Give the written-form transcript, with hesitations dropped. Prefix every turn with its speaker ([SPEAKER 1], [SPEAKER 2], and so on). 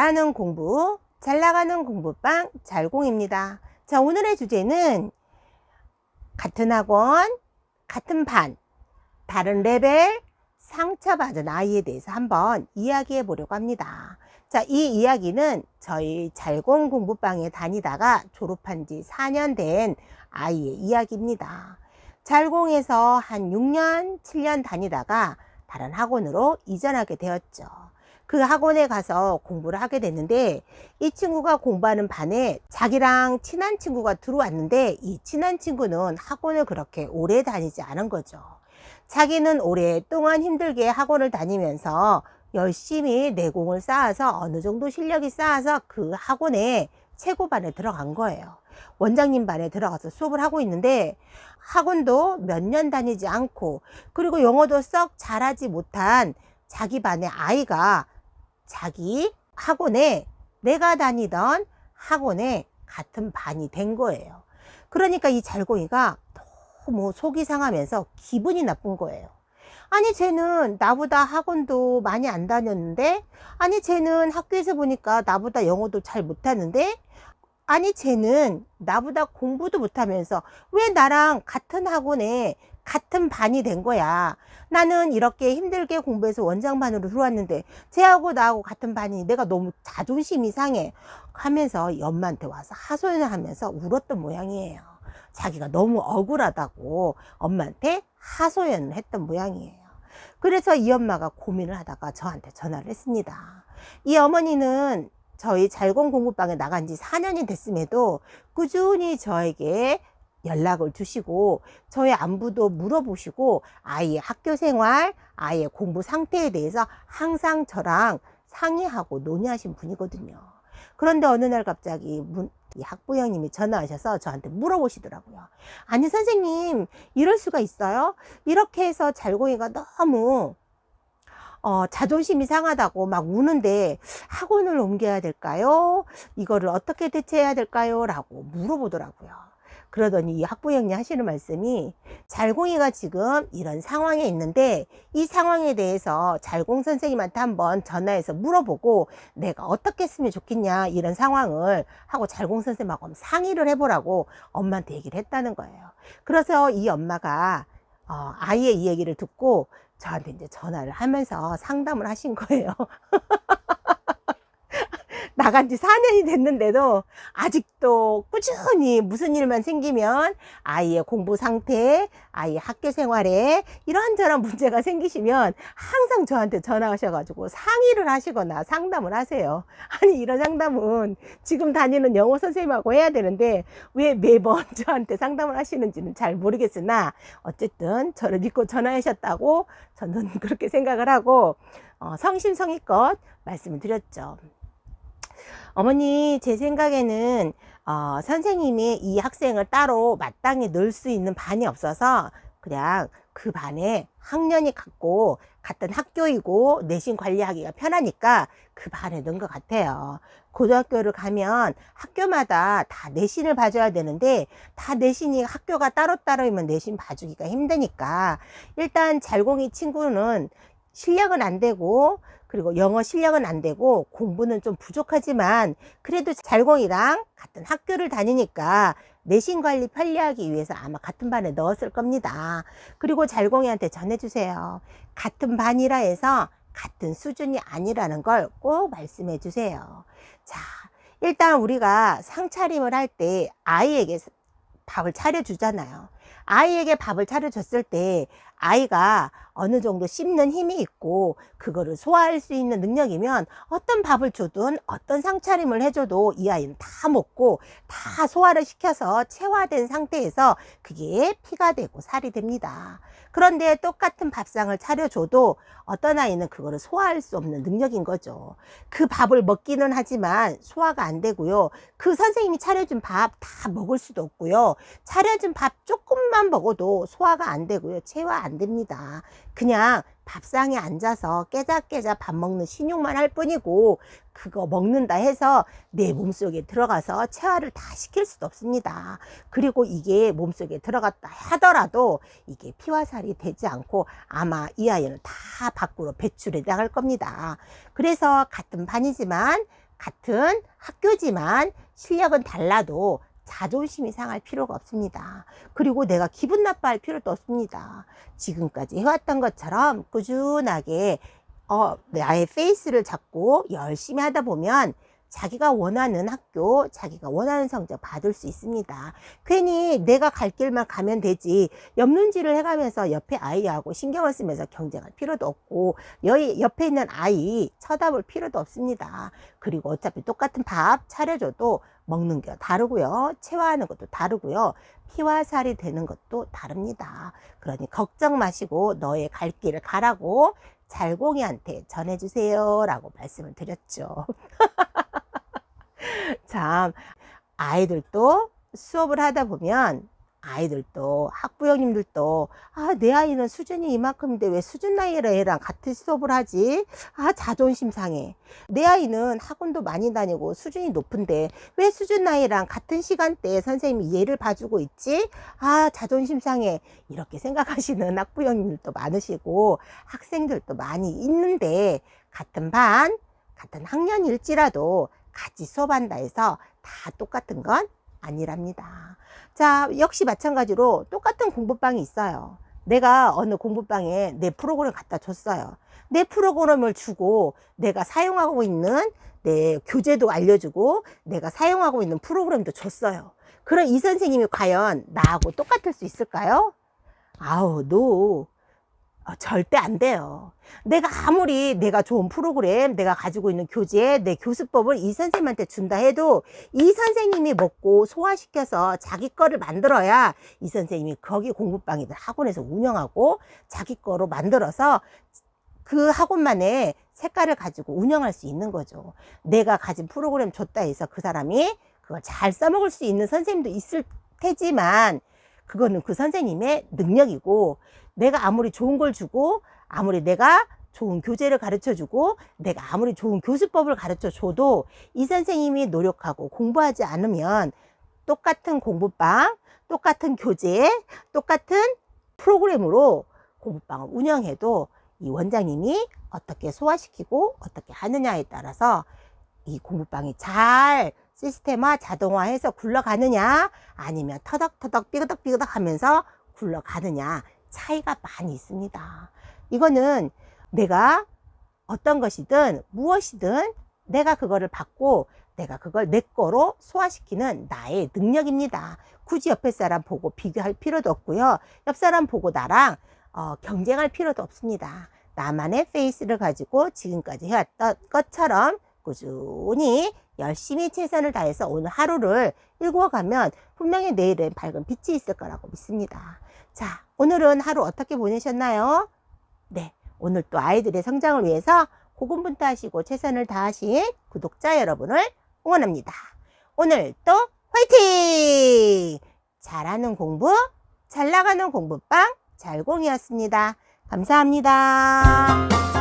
[SPEAKER 1] 잘하는 공부, 잘 나가는 공부방 잘공입니다. 자, 오늘의 주제는 같은 학원, 같은 반, 다른 레벨, 상처받은 아이에 대해서 한번 이야기해 보려고 합니다. 자, 이 이야기는 저희 잘공 공부방에 다니다가 졸업한 지 4년 된 아이의 이야기입니다. 잘공에서 한 6년, 7년 다니다가 다른 학원으로 이전하게 되었죠. 그 학원에 가서 공부를 하게 됐는데, 이 친구가 공부하는 반에 자기랑 친한 친구가 들어왔는데, 이 친한 친구는 학원을 그렇게 오래 다니지 않은 거죠. 자기는 오랫동안 힘들게 학원을 다니면서 열심히 내공을 쌓아서 어느 정도 실력이 쌓아서 그 학원에 최고반에 들어간 거예요. 원장님 반에 들어가서 수업을 하고 있는데, 학원도 몇 년 다니지 않고, 그리고 영어도 썩 잘하지 못한 자기 반의 아이가 자기 학원에, 내가 다니던 학원에 같은 반이 된 거예요. 그러니까 이 잘공이가 너무 속이 상하면서 기분이 나쁜 거예요. 아니, 쟤는 나보다 학원도 많이 안 다녔는데, 아니, 쟤는 학교에서 보니까 나보다 영어도 잘 못하는데, 아니, 쟤는 나보다 공부도 못하면서 왜 나랑 같은 학원에 같은 반이 된 거야. 나는 이렇게 힘들게 공부해서 원장반으로 들어왔는데 쟤하고 나하고 같은 반이니 내가 너무 자존심이 상해 하면서 이 엄마한테 와서 하소연을 하면서 울었던 모양이에요. 자기가 너무 억울하다고 엄마한테 하소연을 했던 모양이에요. 그래서 이 엄마가 고민을 하다가 저한테 전화를 했습니다. 이 어머니는 저희 잘공 공부방에 나간 지 4년이 됐음에도 꾸준히 저에게 연락을 주시고 저의 안부도 물어보시고 아이의 학교 생활, 아이의 공부 상태에 대해서 항상 저랑 상의하고 논의하신 분이거든요. 그런데 어느 날 갑자기 이 학부형님이 전화하셔서 저한테 물어보시더라고요. 아니 선생님, 이럴 수가 있어요? 이렇게 해서 잘공이가 너무 자존심이 상하다고 막 우는데 학원을 옮겨야 될까요? 이거를 어떻게 대처해야 될까요? 라고 물어보더라고요. 그러더니 이 학부형님 하시는 말씀이, 잘공이가 지금 이런 상황에 있는데 이 상황에 대해서 잘공 선생님한테 한번 전화해서 물어보고 내가 어떻게 했으면 좋겠냐, 이런 상황을 하고 잘공 선생님하고 상의를 해보라고 엄마한테 얘기를 했다는 거예요. 그래서 이 엄마가 아이의 이 얘기를 듣고 저한테 이제 전화를 하면서 상담을 하신 거예요. 나간 지 4년이 됐는데도 아직도 꾸준히 무슨 일만 생기면 아이의 공부 상태, 아이의 학교 생활에 이런저런 문제가 생기시면 항상 저한테 전화하셔가지고 상의를 하시거나 상담을 하세요. 아니, 이런 상담은 지금 다니는 영어 선생님하고 해야 되는데 왜 매번 저한테 상담을 하시는지는 잘 모르겠으나 어쨌든 저를 믿고 전화하셨다고 저는 그렇게 생각을 하고 성심성의껏 말씀을 드렸죠. 어머니, 제 생각에는 선생님이 이 학생을 따로 마땅히 넣을 수 있는 반이 없어서 그냥 그 반에 학년이 같고 같은 학교이고 내신 관리하기가 편하니까 그 반에 넣은 것 같아요. 고등학교를 가면 학교마다 다 내신을 봐줘야 되는데 다 내신이 학교가 따로따로이면 내신 봐주기가 힘드니까 일단 잘공이 친구는 실력은 안 되고, 그리고 영어 실력은 안 되고 공부는 좀 부족하지만 그래도 잘공이랑 같은 학교를 다니니까 내신 관리 편리하기 위해서 아마 같은 반에 넣었을 겁니다. 그리고 잘공이한테 전해주세요. 같은 반이라 해서 같은 수준이 아니라는 걸 꼭 말씀해 주세요. 자, 일단 우리가 상차림을 할 때 아이에게 밥을 차려주잖아요. 아이에게 밥을 차려줬을 때 아이가 어느 정도 씹는 힘이 있고 그거를 소화할 수 있는 능력이면 어떤 밥을 주든 어떤 상차림을 해줘도 이 아이는 다 먹고 다 소화를 시켜서 체화된 상태에서 그게 피가 되고 살이 됩니다. 그런데 똑같은 밥상을 차려줘도 어떤 아이는 그거를 소화할 수 없는 능력인 거죠. 그 밥을 먹기는 하지만 소화가 안 되고요. 그 선생님이 차려준 밥 다 먹을 수도 없고요. 차려준 밥 조금만 먹어도 소화가 안 되고요. 체화 안 됩니다. 그냥 밥상에 앉아서 깨작깨작 밥 먹는 신용만 할 뿐이고 그거 먹는다 해서 내 몸속에 들어가서 체화를 다 시킬 수도 없습니다. 그리고 이게 몸속에 들어갔다 하더라도 이게 피와 살이 되지 않고 아마 이 아이는 다 밖으로 배출해 나갈 겁니다. 그래서 같은 반이지만 같은 학교지만 실력은 달라도 자존심이 상할 필요가 없습니다. 그리고 내가 기분 나빠할 필요도 없습니다. 지금까지 해왔던 것처럼 꾸준하게 나의 페이스를 잡고 열심히 하다 보면 자기가 원하는 학교, 자기가 원하는 성적 받을 수 있습니다. 괜히 내가 갈 길만 가면 되지, 옆눈질을 해가면서 옆에 아이하고 신경을 쓰면서 경쟁할 필요도 없고, 옆에 있는 아이 쳐다볼 필요도 없습니다. 그리고 어차피 똑같은 밥 차려줘도 먹는 게 다르고요, 체화하는 것도 다르고요, 피와 살이 되는 것도 다릅니다. 그러니 걱정 마시고 너의 갈 길을 가라고 잘공이한테 전해주세요 라고 말씀을 드렸죠. 참, 아이들도 수업을 하다 보면 아이들도 학부형님들도 내 아이는 수준이 이만큼인데 왜 수준 나이라 애랑 같은 수업을 하지? 자존심 상해. 내 아이는 학원도 많이 다니고 수준이 높은데 왜 수준 나이랑 같은 시간대에 선생님이 얘를 봐주고 있지? 자존심 상해. 이렇게 생각하시는 학부형님들도 많으시고 학생들도 많이 있는데, 같은 반, 같은 학년일지라도 같이 수업한다 해서 다 똑같은 건 아니랍니다. 자, 역시 마찬가지로 똑같은 공부방이 있어요. 내가 어느 공부방에 내 프로그램을 갖다 줬어요. 내 프로그램을 주고 내가 사용하고 있는 내 교재도 알려주고 내가 사용하고 있는 프로그램도 줬어요. 그럼 이 선생님이 과연 나하고 똑같을 수 있을까요? 노. 절대 안 돼요. 내가 아무리 내가 좋은 프로그램, 내가 가지고 있는 교재, 내 교수법을 이 선생님한테 준다 해도 이 선생님이 먹고 소화시켜서 자기 거를 만들어야 이 선생님이 거기 공부방이든 학원에서 운영하고 자기 거로 만들어서 그 학원만의 색깔을 가지고 운영할 수 있는 거죠. 내가 가진 프로그램 줬다 해서 그 사람이 그걸 잘 써먹을 수 있는 선생님도 있을 테지만 그거는 그 선생님의 능력이고, 내가 아무리 좋은 걸 주고 아무리 내가 좋은 교재를 가르쳐 주고 내가 아무리 좋은 교수법을 가르쳐 줘도 이 선생님이 노력하고 공부하지 않으면 똑같은 공부방, 똑같은 교재, 똑같은 프로그램으로 공부방을 운영해도 이 원장님이 어떻게 소화시키고 어떻게 하느냐에 따라서 이 공부방이 잘 시스템화, 자동화해서 굴러가느냐 아니면 터덕터덕 삐그덕삐그덕 하면서 굴러가느냐 차이가 많이 있습니다. 이거는 내가 어떤 것이든 무엇이든 내가 그거를 받고 내가 그걸 내 거로 소화시키는 나의 능력입니다. 굳이 옆에 사람 보고 비교할 필요도 없고요. 옆 사람 보고 나랑 경쟁할 필요도 없습니다. 나만의 페이스를 가지고 지금까지 해왔던 것처럼 꾸준히 열심히 최선을 다해서 오늘 하루를 읽어가면 분명히 내일은 밝은 빛이 있을 거라고 믿습니다. 자, 오늘은 하루 어떻게 보내셨나요? 네, 오늘 또 아이들의 성장을 위해서 고군분투하시고 최선을 다하신 구독자 여러분을 응원합니다. 오늘 또 화이팅! 잘하는 공부, 잘 나가는 공부방 잘공이었습니다. 감사합니다.